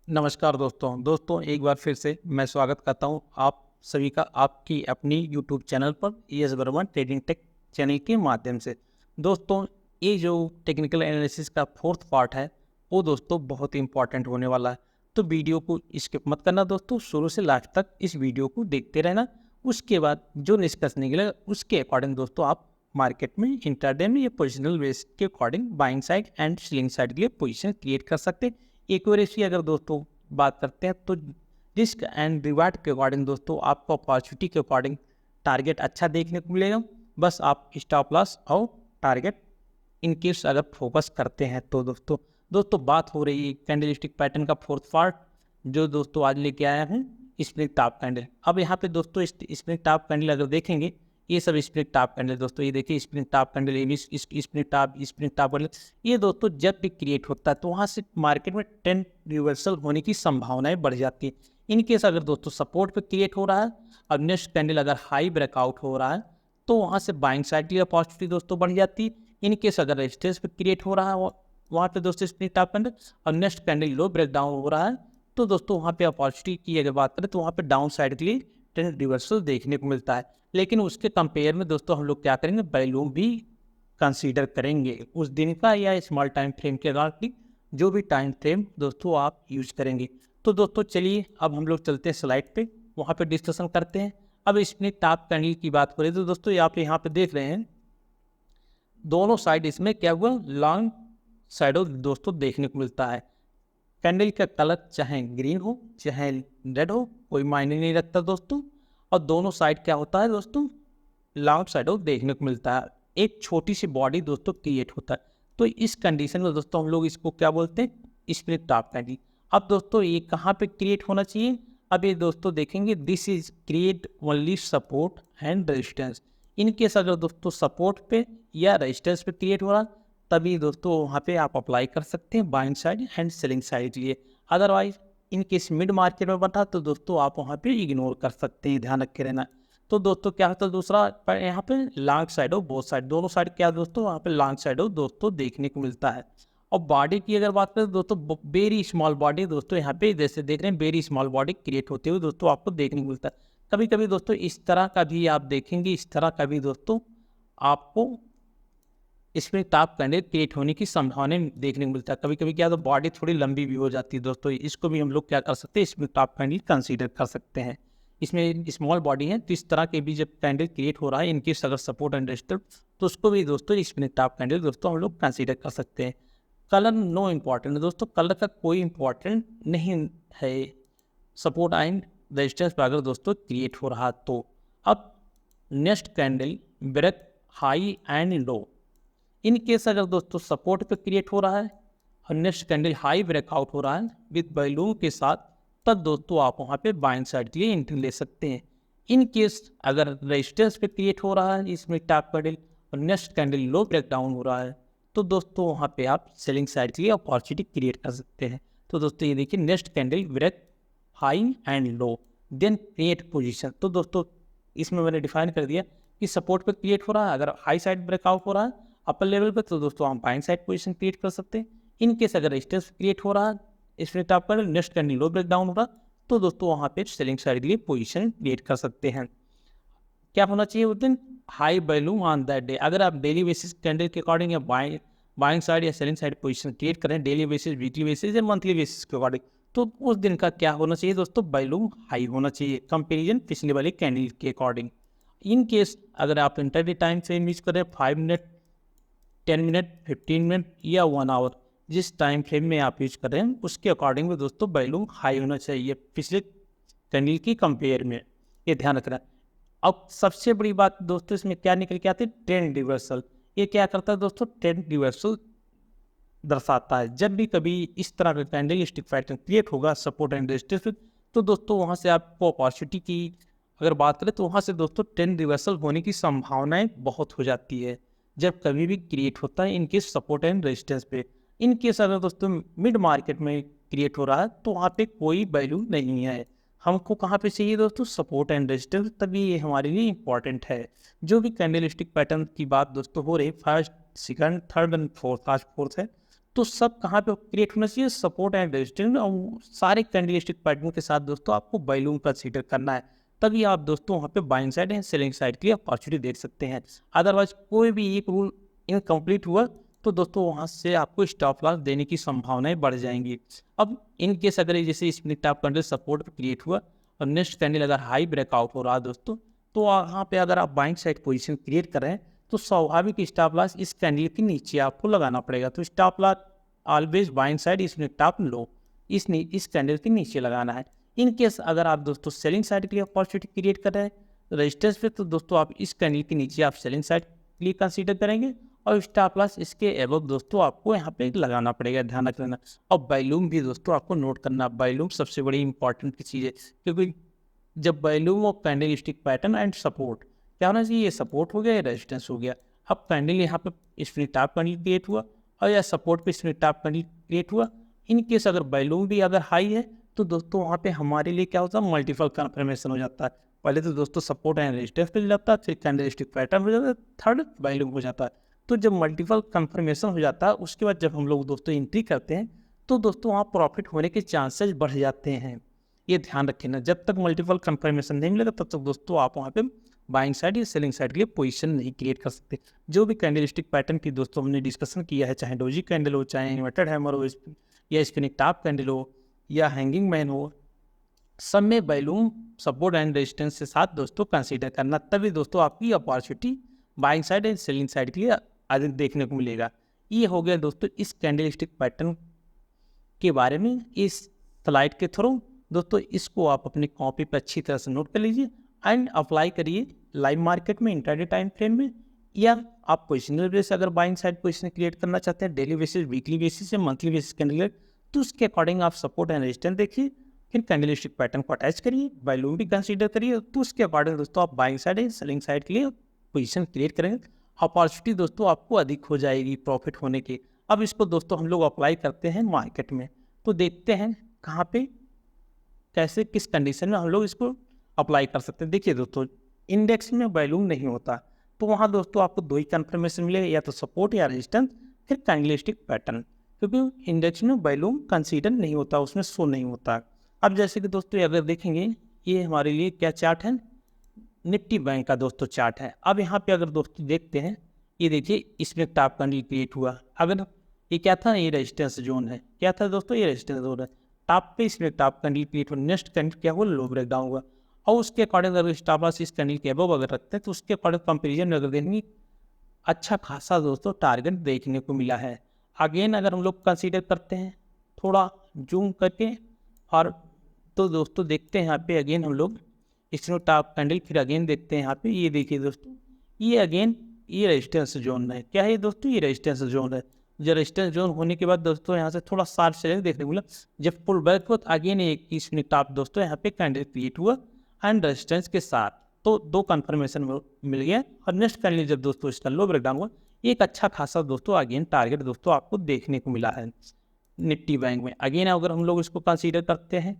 नमस्कार दोस्तों एक बार फिर से मैं स्वागत करता हूं आप सभी का आपकी अपनी यूट्यूब चैनल पर S Verma trading take channel के माध्यम से। दोस्तों, ये जो टेक्निकल एनालिसिस का फोर्थ पार्ट है वो दोस्तों बहुत ही इंपॉर्टेंट होने वाला है। तो वीडियो को स्किप मत करना दोस्तों, शुरू से लास्ट तक इस वीडियो को देखते रहना। उसके बाद जो निष्कर्ष निकलेगा उसके अकॉर्डिंग दोस्तों आप मार्केट में इंट्राडे में या पोजिशनल बेस के according buying side and selling side के लिए पोजीशन क्रिएट कर सकते हैं। एक्यूरेसी अगर दोस्तों बात करते हैं तो रिस्क एंड रिवार्ड के अकॉर्डिंग दोस्तों आपको अपॉर्चुनिटी के अकॉर्डिंग टारगेट अच्छा देखने को मिलेगा। बस आप स्टॉप लॉस और टारगेट इन केस अगर फोकस करते हैं तो दोस्तों बात हो रही है कैंडलस्टिक पैटर्न का फोर्थ पार्ट जो दोस्तों आज लेके आया हूँ, स्प्रिंग टॉप कैंडल। अब यहाँ पे दोस्तों स्प्रिंग टॉप कैंडल अगर देखेंगे, ये सब स्प्रिंग टॉप कैंडल दोस्तों, ये देखिए स्प्रिंग टॉप कैंडल, ये भी स्प्रिंग टॉप कैंडल। ये दोस्तों जब भी क्रिएट होता है तो वहाँ से मार्केट में ट्रेंड रिवर्सल होने की संभावनाएं बढ़ जाती है। इन केस अगर दोस्तों सपोर्ट पे क्रिएट हो रहा है और नेक्स्ट कैंडल अगर हाई ब्रेकआउट हो रहा है तो वहाँ से बाइंग साइड की अपॉर्चुनिटी दोस्तों बढ़ जाती है। इन केस अगर रेजिस्टेंस पे क्रिएट हो रहा है वहाँ पे दोस्तों स्प्रिंग टॉप कैंडल और नेक्स्ट कैंडल लो ब्रेकडाउन हो रहा है तो दोस्तों वहाँ पे अपॉर्चुनिटी की अगर बात करें तो वहाँ पे डाउन साइड के लिए ट्रेंड रिवर्सल देखने को मिलता है। लेकिन उसके कंपेयर में दोस्तों हम लोग क्या करेंगे, वैल्यूम भी कंसीडर करेंगे उस दिन का या स्मॉल टाइम फ्रेम के अकॉर्डिंग, जो भी टाइम फ्रेम दोस्तों आप यूज करेंगे। तो दोस्तों चलिए अब हम लोग चलते हैं स्लाइड पे, वहाँ पे डिस्कशन करते हैं। अब इसमें टॉप कैंडल की बात करें तो दोस्तों यहाँ पे देख रहे हैं दोनों साइड इसमें क्या हुआ, लॉन्ग साइड दोस्तों देखने को मिलता है। कैंडल का कलर चाहे ग्रीन हो चाहे रेड हो कोई मायने नहीं रखता दोस्तों, और दोनों साइड क्या होता है दोस्तों, लॉन्ग साइड देखने को मिलता है। एक छोटी सी बॉडी दोस्तों क्रिएट होता है। तो इस कंडीशन में दोस्तों हम लोग इसको क्या बोलते हैं, स्प्लिट टॉप कैंडल। अब दोस्तों ये कहाँ पे क्रिएट होना चाहिए, अब ये दोस्तों देखेंगे this is create only support and resistance. In case अगर दोस्तों सपोर्ट पे या रेजिस्टेंस पे क्रिएट हो रहा तभी दोस्तों वहाँ पे आप अप्लाई कर सकते हैं buying side and selling side के लिए। अदरवाइज इनकेस मिड मार्केट में बना तो दोस्तों आप वहाँ पे इग्नोर कर सकते हैं, ध्यान रखे रहना। तो दोस्तों क्या होता है दूसरा यहाँ पे लॉन्ग साइड हो, बोथ साइड दोनों साइड क्या दोस्तों वहाँ पे लॉन्ग साइड हो दोस्तों देखने को मिलता है। और बॉडी की अगर बात करें दोस्तों वेरी स्मॉल बॉडी दोस्तों यहाँ पे जैसे देख रहे हैं वेरी स्मॉल बॉडी क्रिएट होते हुए दोस्तों आपको देखने को मिलता है। कभी कभी दोस्तों इस तरह का भी आप देखेंगे, इस तरह का भी दोस्तों आपको इसमें टॉप कैंडल क्रिएट होने की संभावना देखने को मिलता है। कभी कभी क्या तो बॉडी थोड़ी लंबी भी हो जाती है दोस्तों, इसको भी हम लोग क्या कर सकते हैं, इसमें टॉप कैंडल कंसीडर कर सकते हैं। इसमें स्मॉल बॉडी है तो इस तरह के भी जब कैंडल क्रिएट हो रहा है इनकेस अगर सपोर्ट एंड रेजिस्टेंस तो उसको भी दोस्तों इसमें टॉप कैंडल दोस्तों हम लोग कंसीडर कर सकते हैं। कलर नो इम्पॉर्टेंट है दोस्तों, कलर का कोई इम्पॉर्टेंट नहीं है सपोर्ट एंड रेजिस्टेंस पर अगर दोस्तों क्रिएट हो रहा तो। अब next candle break high and low, in case अगर दोस्तों सपोर्ट पे क्रिएट हो रहा है और नेक्स्ट कैंडल हाई ब्रेकआउट हो रहा है विद वैल्यू के साथ, तब दोस्तों आप वहाँ पे बाइंग साइड के लिए एंट्री ले सकते हैं। इन केस अगर रेजिस्टेंस पे क्रिएट हो रहा है इसमें टॉप कैंडल और नेक्स्ट कैंडल लो ब्रेकडाउन हो रहा है तो दोस्तों वहाँ पे आप सेलिंग साइड के लिए अपॉर्चुनिटी क्रिएट कर सकते हैं। तो दोस्तों ये देखिए next candle break high and low then create position. तो दोस्तों इसमें मैंने डिफाइन कर दिया कि सपोर्ट पे क्रिएट हो रहा है, अगर हाई साइड ब्रेकआउट हो रहा है अपर लेवल पे तो दोस्तों हम बाइंग साइड पोजीशन क्रिएट कर सकते हैं। इन केस अगर रेजिस्टेंस क्रिएट हो रहा है इसमें टॉप पर नेक्स्ट कैंडल लो ब्रेकडाउन हो रहा तो दोस्तों वहाँ पे सेलिंग साइड के लिए पोजीशन क्रिएट कर सकते हैं। क्या होना चाहिए उस दिन, high value on that day. अगर आप डेली बेसिस कैंडल के अकॉर्डिंग या बाइंग साइड या सेलिंग साइड पोजीशन क्रिएट करें डेली बेसिस, वीकली बेसिस या मंथली बेसिस के अकॉर्डिंग, तो उस दिन का क्या होना चाहिए दोस्तों, वैल्यू हाई होना चाहिए कंपेरिजन पिछले वाले कैंडल के अकॉर्डिंग। इन केस अगर आप इंटरडे टाइम फ्रेम यूज करें 5 मिनट 10 मिनट 15 मिनट या 1 आवर, जिस टाइम फ्रेम में आप यूज कर रहे हैं उसके अकॉर्डिंग में दोस्तों वैल्यू हाई होना चाहिए पिछले कैंडल की कंपेयर में, ये ध्यान रखना। अब सबसे बड़ी बात दोस्तों इसमें क्या निकल के आती है, ट्रेंड रिवर्सल। ये क्या करता है दोस्तों, ट्रेंड रिवर्सल दर्शाता है। जब भी कभी इस तरह का कैंडल स्टिक पैटर्न क्रिएट होगा सपोर्ट एंड रेजिस्टेंस तो दोस्तों वहाँ से आपको अपॉर्चुनिटी की अगर बात करें तो वहाँ से दोस्तों ट्रेंड रिवर्सल होने की संभावनाएं बहुत हो जाती है जब कभी भी क्रिएट होता है इनकेस सपोर्ट एंड रेजिस्टेंस पे। इनकेस अगर दोस्तों मिड मार्केट में क्रिएट हो रहा है तो वहाँ पे कोई वैल्यू नहीं है। हमको कहाँ पे चाहिए दोस्तों, सपोर्ट एंड रेजिस्टेंस, तभी ये हमारे लिए इंपॉर्टेंट है। जो भी कैंडल स्टिक पैटर्न की बात दोस्तों हो रही, first second third and fourth, आज फोर्थ है तो सब कहाँ पे क्रिएट होना चाहिए, सपोर्ट एंड रेजिस्टेंस, और सारे कैंडलस्टिक पैटर्न के साथ दोस्तों आपको वॉल्यूम कंसीडर करना है, तभी आप दोस्तों वहाँ पे buying side and selling side की अपॉर्चुनिटी देख सकते हैं। अदरवाइज कोई भी एक रूल इनकम्प्लीट हुआ तो दोस्तों वहाँ से आपको स्टॉप लॉस देने की संभावनाएं बढ़ जाएंगी। अब इन केस अगर जैसे इसमें टॉप कैंडल सपोर्ट क्रिएट हुआ और नेक्स्ट कैंडल अगर हाई ब्रेकआउट हो रहा है दोस्तों, तो वहाँ पे अगर आप बाइंग साइड पोजीशन क्रिएट कर रहे हैं तो स्वाभाविक स्टॉप लॉस इस कैंडल के नीचे आपको लगाना पड़ेगा। तो stop loss always buying side इसमें टॉप लो इस कैंडल के नीचे लगाना है। इन केस अगर आप दोस्तों सेलिंग साइड के लिए अपॉर्चुनिटी क्रिएट कर रहे हैं रजिस्टेंस पे, तो दोस्तों आप इस कैंडल के नीचे आप सेलिंग साइड के लिए कंसीडर करेंगे और स्टॉप लॉस इसके एबव दोस्तों आपको यहाँ पे लगाना पड़ेगा, ध्यान रखना। और वॉल्यूम भी दोस्तों आपको नोट करना, वॉल्यूम सबसे बड़ी इंपॉर्टेंट चीज़ है, क्योंकि जब volume of candle stick pattern and support क्या होना चाहिए, ये सपोर्ट हो गया, ये रेजिस्टेंस हो गया। अब कैंडल यहाँ पे इसमें टॉप कैंडल क्रिएट हुआ और या सपोर्ट पे इसमें टॉप कैंडल क्रिएट हुआ, इन केस अगर वॉल्यूम भी अगर हाई है तो दोस्तों वहाँ पे हमारे लिए क्या होता है, मल्टीपल कन्फर्मेशन हो जाता है। पहले तो दोस्तों सपोर्ट एंड रेजिस्टेंस पे जाता है, फिर कैंडल स्टिक पैटर्न हो जाता है, थर्ड वॉल्यूम हो जाता है। तो जब मल्टीपल कन्फर्मेशन हो जाता है उसके बाद जब हम लोग दोस्तों एंट्री करते हैं तो दोस्तों वहाँ प्रॉफिट होने के चांसेस बढ़ जाते हैं। ये ध्यान रखें ना, जब तक मल्टीपल कंफर्मेशन नहीं मिलेगा तब तक दोस्तों आप वहाँ पे बाइंग साइड या सेलिंग साइड के लिए पोजीशन नहीं क्रिएट कर सकते। जो भी कैंडलस्टिक पैटर्न की दोस्तों हमने डिस्कशन किया है, चाहे डोजी कैंडल हो, चाहे इन्वर्टेड हैमर हो, या स्पिनिंग टॉप कैंडल हो, या हैंगिंग मैन हो, सब में वॉल्यूम सपोर्ट एंड रेजिस्टेंस के साथ दोस्तों कंसीडर करना, तभी दोस्तों आपकी opportunity buying side and selling side के लिए अधिक देखने को मिलेगा। ये हो गया दोस्तों इस कैंडलस्टिक पैटर्न के बारे में। इस स्लाइड के थ्रू दोस्तों इसको आप अपनी कॉपी पर अच्छी तरह से नोट कर लीजिए एंड अप्लाई करिए लाइव मार्केट में, इंट्राडे टाइम फ्रेम में, या आप पोजिशनल बेस अगर बाइंग साइड पोजिशन क्रिएट करना चाहते हैं डेली बेसिस, वीकली बेसिस या मंथली बेसिस कैंडल, तो उसके अकॉर्डिंग आप सपोर्ट एंड रेजिस्टेंस देखिए, फिर कैंडलस्टिक पैटर्न को अटैच करिए, वॉल्यूम भी कंसीडर करिए, तो उसके अकॉर्डिंग दोस्तों आप buying side and selling side के लिए पोजीशन क्रिएट करेंगे। अपॉर्चुनिटी दोस्तों आपको अधिक हो जाएगी प्रॉफिट होने की। अब इसको दोस्तों हम लोग अप्लाई करते हैं मार्केट में, तो देखते हैं कहाँ पे कैसे किस कंडीशन में हम लोग इसको अप्लाई कर सकते हैं। देखिए दोस्तों, इंडेक्स में वॉल्यूम नहीं होता तो वहाँ दोस्तों आपको दो ही कंफर्मेशन मिलेगा, या तो सपोर्ट या रेजिस्टेंस, फिर कैंडलस्टिक पैटर्न, क्योंकि इंडेक्स में वॉल्यूम कंसीडर नहीं होता, उसमें शो नहीं होता। अब जैसे कि दोस्तों अगर देखेंगे, ये हमारे लिए क्या चार्ट है, निफ्टी बैंक का दोस्तों चार्ट है। अब यहाँ पे अगर दोस्तों देखते हैं, ये देखिए इसमें टॉप कैंडल क्रिएट हुआ, अगर ये क्या था, ये रेजिस्टेंस जोन है, क्या था दोस्तों, ये रेजिस्टेंस जोन है, टॉप पे इसमें टॉप कैंडल क्रिएट हुआ, नेक्स्ट कैंडल क्या हुआ, लो ब्रेक डाउन हुआ, और उसके अकॉर्डिंग अगर स्टॉप लॉस इस कैंडल के अबव अगर रखते हैं तो उसके अकॉर्डिंग कंपेरिजन में अगर देखेंगे अच्छा खासा दोस्तों टारगेट देखने को मिला है। अगेन अगर हम लोग कंसीडर करते हैं थोड़ा जूम करके, और तो दोस्तों देखते हैं यहाँ पे अगेन हम लोग इसमें टॉप कैंडल, फिर अगेन देखते हैं यहाँ पे, ये देखिए दोस्तों, ये अगेन ये रेजिस्टेंस जोन है, क्या है दोस्तों, ये रेजिस्टेंस जोन है। जो रेजिस्टेंस जोन होने के बाद दोस्तों यहाँ से थोड़ा शार्प सेलिंग देखने को मिला, जब पुल बैक हुआ तो अगेन एक इसमें टॉप दोस्तों यहाँ पे कैंडल क्रिएट हुआ एंड रेजिस्टेंस के साथ, तो दो कंफर्मेशन मिल गया। और नेक्स्ट कैंडल जब दोस्तों इसका लो ब्रेकडाउन हुआ, एक अच्छा खासा दोस्तों अगेन टारगेट दोस्तों आपको देखने को मिला है निफ्टी बैंक में। अगेन अगर हम लोग इसको कंसीडर करते हैं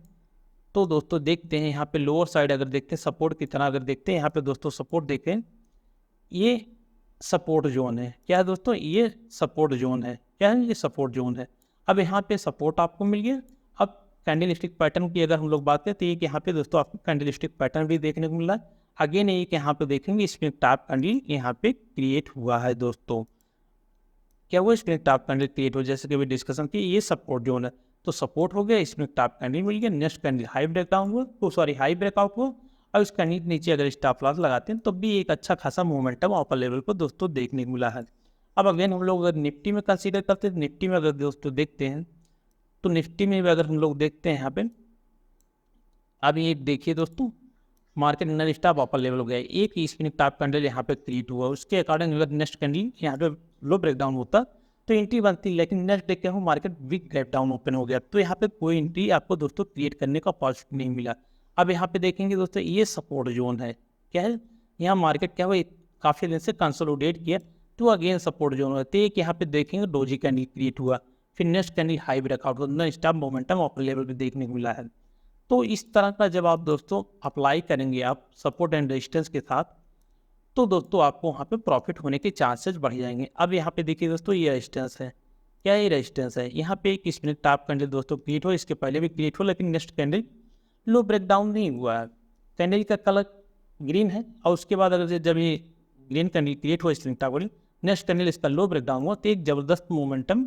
तो दोस्तों देखते हैं यहाँ पे लोअर साइड अगर देखते हैं सपोर्ट की तरह, अगर देखते हैं यहाँ पे दोस्तों सपोर्ट देखते हैं, ये सपोर्ट जोन है, क्या है दोस्तों, ये सपोर्ट जोन है, क्या है, ये सपोर्ट जोन है। अब यहाँ पे सपोर्ट आपको मिल गया। अब कैंडलस्टिक पैटर्न की अगर हम लोग बात करें तो एक यहाँ पे दोस्तों आपको कैंडलस्टिक पैटर्न भी देखने को मिल रहा है। अगेन एक यहाँ पे देखेंगे इसमें टॉप कैंडल यहाँ पे क्रिएट हुआ है दोस्तों, क्या हुआ, इसमें टॉप कैंडल क्रिएट हो, जैसे कि अभी डिस्कशन की, ये सपोर्ट जोन है, तो सपोर्ट हो गया, इसमें टॉप कैंडल मिल गया, नेक्स्ट कैंडल हाई ब्रेकडाउन हुआ, तो सॉरी हाई ब्रेकआउट हुआ, और इस कैंडल के नीचे अगर स्टॉप लॉस लगाते हैं तो भी एक अच्छा खासा मोमेंटम अपर लेवल पर दोस्तों देखने को मिला है। अब अगेन हम लोग अगर निफ्टी में कंसीडर करते हैं, निफ्टी में अगर दोस्तों देखते हैं तो निफ्टी में भी अगर हम लोग देखते हैं यहाँ पे, अभी एक देखिए दोस्तों, market non stop upper level हो गया, एक इसमें टॉप कैंडल यहाँ पे क्रिएट हुआ, उसके अकॉर्डिंग अगर नेक्स्ट कैंडल यहाँ पे लो ब्रेकडाउन होता तो एंट्री बनती, लेकिन नेक्स्ट डे क्या हो, market weak gap down open हो गया, तो यहाँ पे कोई एंट्री आपको दोस्तों क्रिएट करने का पॉसिबिलिटी नहीं मिला। अब यहाँ पे देखेंगे दोस्तों, ये सपोर्ट जोन है, क्या है, यहाँ मार्केट क्या हुआ, काफ़ी दिन से कंसोलिडेट किया, तो अगेन सपोर्ट जोन होता है। यहाँ पे देखेंगे डोजी कैंडल क्रिएट हुआ, फिर नेक्स्ट कैंडल हाई ब्रेकआउट हुआ, non stop momentum upper level पे देखने को मिला है। तो इस तरह का जब आप दोस्तों अप्लाई करेंगे आप सपोर्ट एंड रेजिस्टेंस के साथ, तो दोस्तों आपको वहाँ पे प्रॉफिट होने के चांसेस बढ़ जाएंगे। अब यहाँ पे देखिए दोस्तों, ये रेजिस्टेंस है, क्या ये रेजिस्टेंस है। यहाँ पे एक स्पिनिंग टॉप कैंडल दोस्तों क्रिएट हो, इसके पहले भी क्रिएट हो, लेकिन नेक्स्ट कैंडल लो ब्रेकडाउन नहीं हुआ है। कैंडल का कलर ग्रीन है और उसके बाद अगर जब ये ग्रीन कैंडल क्रिएट हो spinning top candle, next candle इसका लो ब्रेकडाउन हुआ, तो एक ज़बरदस्त मोमेंटम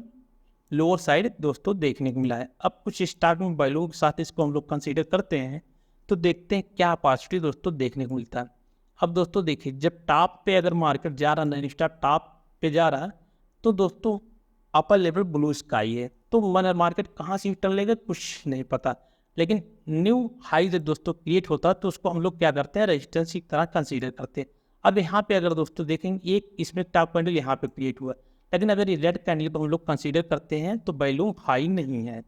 लोअर साइड दोस्तों देखने को मिला है। अब कुछ स्टार्ट में वैल्यू के साथ इसको हम लोग कंसीडर करते हैं, तो देखते हैं क्या अपॉर्चुनिटी दोस्तों देखने को मिलता है। अब दोस्तों देखिए, जब टॉप पे अगर मार्केट जा रहा है, स्टार टॉप पे जा रहा है, तो दोस्तों अपर लेवल ब्लू स्काई है, तो मार्केट कहाँ से टर्न लेगा कुछ नहीं पता, लेकिन न्यू हाई जब दोस्तों क्रिएट होता है तो उसको हम लोग क्या करते हैं, रेजिस्टेंस की तरह कंसीडर करते हैं। अब यहाँ पे अगर दोस्तों देखेंगे, एक इसमें टॉप कैंडल यहाँ पे क्रिएट हुआ, लेकिन अगर ये रेड कैंडल को हम लोग कंसीडर करते हैं तो वैल्यू हाई नहीं है,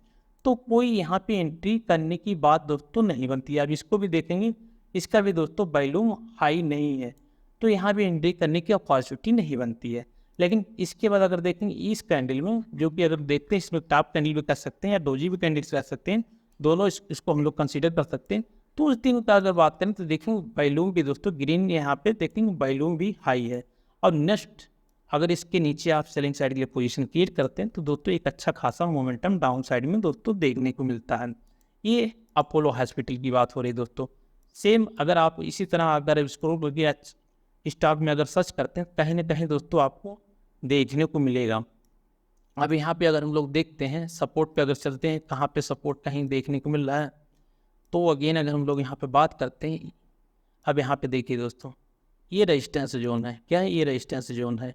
तो कोई यहाँ पे एंट्री करने की बात दोस्तों नहीं बनती है। अब इसको भी देखेंगे, इसका भी दोस्तों वैल्यू हाई नहीं है, तो यहाँ भी एंट्री करने की अपॉर्चुनिटी नहीं बनती है। लेकिन इसके बाद अगर देखेंगे इस कैंडल में, जो कि अगर देखते हैं इसमें टॉप कैंडल भी कर सकते हैं या डोजी भी कैंडल कर सकते हैं, दोनों इसको हम लोग कंसीडर कर सकते हैं। तो उस दिन का अगर बात करें तो देखेंगे वैल्यूम भी दोस्तों ग्रीन, यहाँ पे देखेंगे वैल्यूम भी हाई है। और नेक्स्ट अगर इसके नीचे आप सेलिंग साइड के लिए पोजीशन क्रिएट करते हैं तो दोस्तों एक अच्छा खासा मोमेंटम डाउन साइड में दोस्तों देखने को मिलता है। ये अपोलो हॉस्पिटल की बात हो रही है दोस्तों। सेम अगर आप इसी तरह अगर स्क्रॉल स्टॉक में अगर सर्च करते हैं, कहीं ना कहीं दोस्तों आपको देखने को मिलेगा। अब यहाँ पे अगर हम लोग देखते हैं सपोर्ट पे अगर चलते हैं, कहाँ पे सपोर्ट कहीं देखने को मिल रहा है, तो अगेन अगर हम लोग यहाँ पे बात करते हैं, अब यहाँ पे देखिए दोस्तों, ये रेजिस्टेंस जोन है। क्या है ये रेजिस्टेंस जोन है।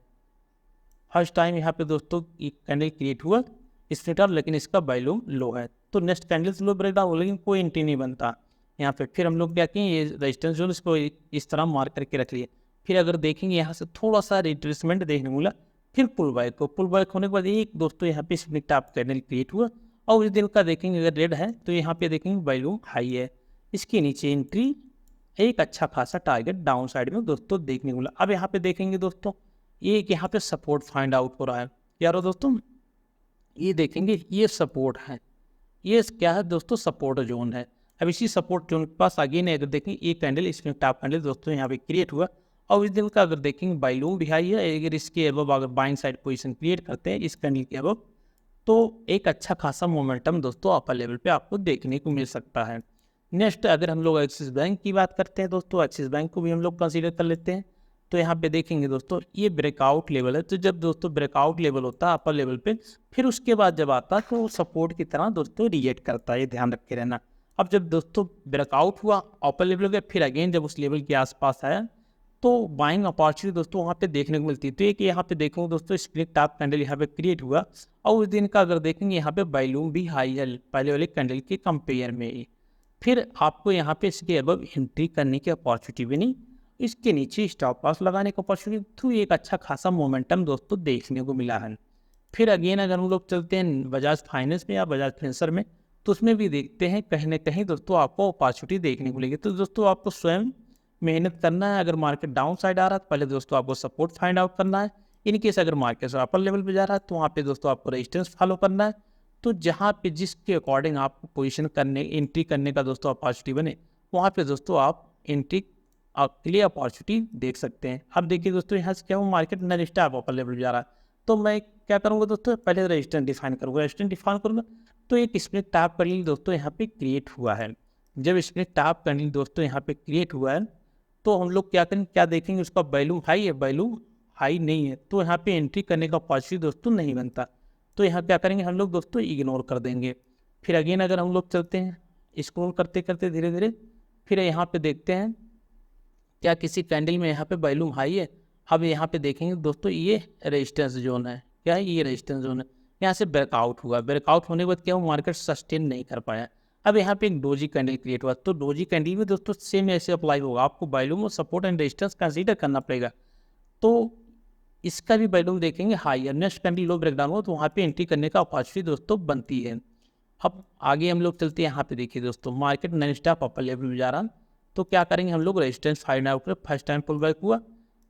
फर्स्ट टाइम यहाँ पे दोस्तों एक कैंडल क्रिएट हुआ स्प्लिटर, लेकिन इसका वैल्यूम लो है, तो नेक्स्ट कैंडल से लो ब्रेकडाउन हो, लेकिन कोई एंट्री नहीं बनता यहाँ पे। फिर हम लोग क्या किए, ये रेजिस्टेंस जोन इसको इस तरह मार्क करके रख लिए। फिर अगर देखेंगे यहाँ से थोड़ा सा रिट्रेसमेंट देखने को मिला, फिर पुल बैक होने के बाद एक दोस्तों यहाँ पे स्प्लिट टॉप कैंडल क्रिएट हुआ, और उस दिन का देखेंगे अगर रेड है तो यहाँ पे देखेंगे वैल्यूम हाई है, इसके नीचे एंट्री, एक अच्छा खासा टारगेट डाउन साइड में दोस्तों देखने को मिला। अब यहाँ पे देखेंगे दोस्तों, ये यहाँ पे सपोर्ट फाइंड आउट हो रहा है यारो दोस्तों, ये देखेंगे ये सपोर्ट है, ये क्या है दोस्तों, सपोर्ट जोन है। अब इसी सपोर्ट जोन के पास आगे नहीं अगर देखेंगे एक कैंडल इसमें टॉप कैंडल दोस्तों यहाँ पे क्रिएट हुआ, और इस दिन का अगर देखेंगे वैल्यूम भी हाई है। अगर इसके अबव अगर बाइंग साइड पोजीशन क्रिएट करते हैं इस कैंडल के अबव, तो एक अच्छा खासा मोमेंटम दोस्तों अपर लेवल पे आपको देखने को मिल सकता है। नेक्स्ट अगर हम लोग एक्सिस बैंक की बात करते हैं दोस्तों, एक्सिस बैंक को भी हम लोग कंसीडर कर लेते हैं, तो यहाँ पे देखेंगे दोस्तों ये ब्रेकआउट लेवल है। तो जब दोस्तों ब्रेकआउट लेवल होता है अपर लेवल पे, फिर उसके बाद जब आता है तो सपोर्ट की तरह दोस्तों रिएक्ट करता है, ये ध्यान रख के रहना। अब जब दोस्तों ब्रेकआउट हुआ अपर लेवल पे, फिर अगेन जब उस लेवल के आसपास आया, तो बाइंग अपॉर्चुनिटी दोस्तों वहाँ पे देखने को मिलती है। तो एक यहाँ पे देखूँ दोस्तों स्प्लिट टॉप कैंडल यहाँ पे क्रिएट हुआ, और उस दिन का अगर देखेंगे यहाँ पे वैल्यूम भी हाई है पहले वाले कैंडल के कंपेयर में। फिर आपको यहाँ पे इसके अबव एंट्री करने की अपॉर्चुनिटी भी नहीं, इसके नीचे स्टॉप लॉस लगाने का अपॉर्चुनिटी, तो एक अच्छा खासा मोमेंटम दोस्तों देखने को मिला है। फिर अगेन अगर हम लोग चलते हैं बजाज फाइनेंस में या बजाज फिनसर में, तो उसमें भी देखते हैं कहीं ना कहीं दोस्तों आपको अपॉर्चुनिटी देखने को मिलेगी। तो दोस्तों आपको स्वयं मेहनत करना है। अगर मार्केट डाउन साइड आ रहा है तो पहले दोस्तों आपको सपोर्ट फाइंड आउट करना है। इन केस अगर मार्केट अपर लेवल पे जा रहा है तो वहाँ पे दोस्तों आपको रेजिस्टेंस फॉलो करना है। तो जहाँ पे जिसके अकॉर्डिंग आपको पोजीशन करने एंट्री करने का दोस्तों अपॉर्चुनिटी बने, वहाँ पे दोस्तों आप एंट्री के लिए अपॉर्चुनिटी देख सकते हैं। अब देखिए दोस्तों यहाँ से क्या हुआ, मार्केट नेक्स्ट आप अपर लेवल जा रहा है, तो मैं क्या करूँगा दोस्तों, पहले रेजिस्टेंस डिफाइन करूँगा। रेजिस्टेंस डिफाइन करूँगा तो एक स्प्लिट टॉप कैंडल दोस्तों यहाँ पे क्रिएट हुआ है। जब स्प्लिट टॉप कैंडल दोस्तों यहाँ पे क्रिएट हुआ है, तो हम लोग क्या करेंगे, क्या देखेंगे, उसका वैल्यू हाई है, वैल्यू हाई नहीं है, तो यहाँ पे एंट्री करने का अपॉर्चुनिटी दोस्तों नहीं बनता। तो यहाँ क्या करेंगे हम लोग दोस्तों, इग्नोर कर देंगे। फिर अगेन अगर हम लोग चलते हैं स्क्रॉल करते करते धीरे धीरे, फिर यहाँ पे देखते हैं क्या किसी कैंडल में यहाँ पे वैल्यूम हाई है। अब यहाँ पे देखेंगे दोस्तों ये रेजिस्टेंस जोन है। क्या है ये रेजिस्टेंस जोन है, यहाँ से ब्रेकआउट हुआ, ब्रेकआउट होने के बाद क्या हुआ, मार्केट सस्टेन नहीं कर पाया। अब यहाँ पे एक डोजी कैंडल क्रिएट हुआ, तो डोजी कैंडल में दोस्तों सेम ऐसे अप्लाई होगा, आपको वैल्यूम और सपोर्ट एंड रेजिस्टेंस कंसीडर करना पड़ेगा। तो इसका भी वैल्यूम देखेंगे हाई है, नेक्स्ट कैंडल लो ब्रेकडाउन हो तो वहाँ पे एंट्री करने का अपॉर्चुनिटी दोस्तों बनती है। अब आगे हम लोग चलते हैं, यहाँ पे देखिए दोस्तों market non stop upper level में जा रहा है, तो क्या करेंगे हम लोग, रेजिस्टेंस फाइंड आउट करें। फर्स्ट टाइम पुल बैक हुआ,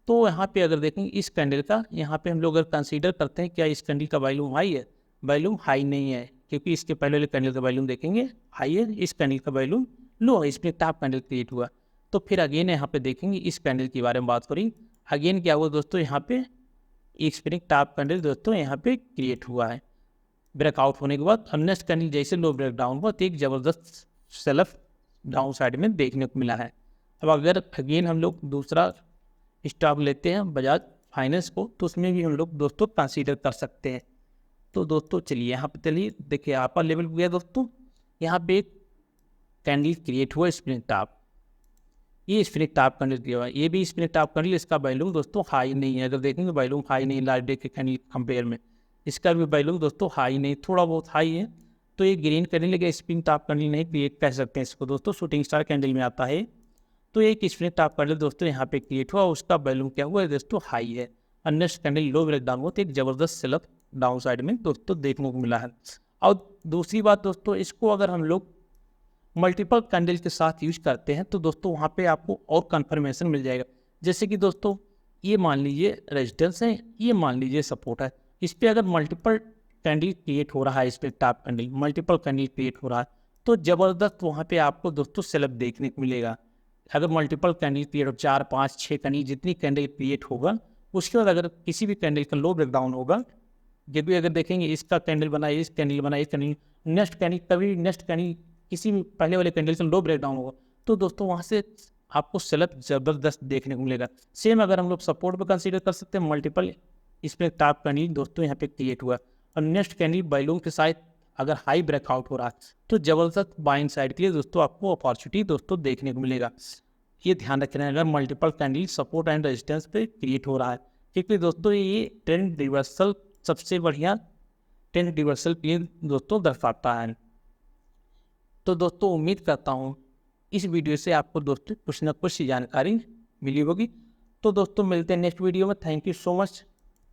तो यहाँ पे अगर देखेंगे इस कैंडल का, यहाँ पे हम लोग अगर कंसीडर करते हैं क्या इस कैंडल का वैल्यूम हाई है, वैल्यूम हाई नहीं है, क्योंकि इसके पहले वाले कैंडल का वैल्यूम देखेंगे हाई है, इस कैंडल का वैल्यूम लो है, इसमें टॉप कैंडल क्रिएट हुआ। तो फिर अगेन यहाँ पे देखेंगे इस कैंडल के बारे में बात करें, अगेन क्या हुआ दोस्तों, यहाँ पे एक स्प्रिंग टॉप कैंडल दोस्तों यहाँ पे क्रिएट हुआ है। ब्रेकआउट होने के बाद नेक्स्ट कैंडल जैसे लो ब्रेक डाउन हुआ तो एक ज़बरदस्त सेल्फ डाउन साइड में देखने को मिला है। अब अगर अगेन हम लोग दूसरा स्टॉक लेते हैं बजाज फाइनेंस को, तो उसमें भी हम लोग दोस्तों कंसीडर कर सकते हैं। तो दोस्तों चलिए यहाँ पे चलिए देखिए अपर लेवल गया दोस्तों, यहाँ पे एक कैंडल क्रिएट हुआ स्प्रिंग टॉप, ये स्प्रिंग टॉप कैंडल किया हुआ है, ये भी स्प्रिंग टॉप कैंडल, इसका वैल्यूम दोस्तों हाई नहीं है। अगर देखेंगे वैल्यूम हाई नहीं लास्ट डे के कैंडल कंपेयर में, इसका भी वैल्यूम दोस्तों हाई नहीं, थोड़ा बहुत हाई है। तो ये ग्रीन कैंडल लेकिन स्प्रिंग टॉप कैंडल नहीं क्रिएट कह सकते हैं इसको दोस्तों, शूटिंग स्टार कैंडल में आता है। तो एक स्प्रिंग टॉप कैंडल दोस्तों यहाँ पे क्रिएट हुआ, उसका वैल्यूम क्या हुआ है दोस्तों हाई है। और नेक्स्ट कैंडल लो ब्रेक डाउन हुआ तो एक जबरदस्त सेलअप डाउन साइड में दोस्तों देखने को मिला है। और दूसरी बात दोस्तों, इसको अगर हम लोग मल्टीपल कैंडल के साथ यूज करते हैं तो दोस्तों वहाँ पे आपको और कंफर्मेशन मिल जाएगा। जैसे कि दोस्तों ये मान लीजिए रेजिस्टेंस है, ये मान लीजिए सपोर्ट है, इस पर अगर मल्टीपल कैंडल क्रिएट हो रहा है, इस पर top candle multiple candle create हो रहा है तो ज़बरदस्त वहाँ पे आपको दोस्तों सेलअप देखने को मिलेगा। अगर मल्टीपल कैंडल क्रिएट हो 4 5 6 कैंडल जितनी कैंडल क्रिएट होगा, उसके बाद अगर किसी भी कैंडल का लो ब्रेकडाउन होगा, जब भी अगर देखेंगे इसका कैंडल बना, इस कैंडल बना, इस कैंडल नेक्स्ट कैंडल कभी नेक्स्ट कैंडल किसी भी पहले वाले कैंडल से लो ब्रेक डाउन होगा तो दोस्तों वहाँ से आपको सेलअप ज़बरदस्त देखने को मिलेगा। सेम अगर हम लोग सपोर्ट पर कंसीडर कर सकते हैं, मल्टीपल इसमें टॉप कैंडल दोस्तों यहाँ पे क्रिएट हुआ और नेक्स्ट कैंडल बैलून के साथ अगर हाई ब्रेकआउट हो रहा है तो ज़बरदस्त बाइंग साइड के लिए दोस्तों आपको अपॉर्चुनिटी दोस्तों देखने को मिलेगा। ये ध्यान रखना अगर multiple candle support and resistance पे क्रिएट हो रहा है, क्योंकि दोस्तों ये ट्रेंड रिवर्सल सबसे बढ़िया ट्रेंड रिवर्सल के लिए दोस्तों दर्शाता है। तो दोस्तों उम्मीद करता हूँ इस वीडियो से आपको दोस्तों कुछ ना कुछ जानकारी मिली होगी। तो दोस्तों मिलते हैं नेक्स्ट वीडियो में। Thank you so much.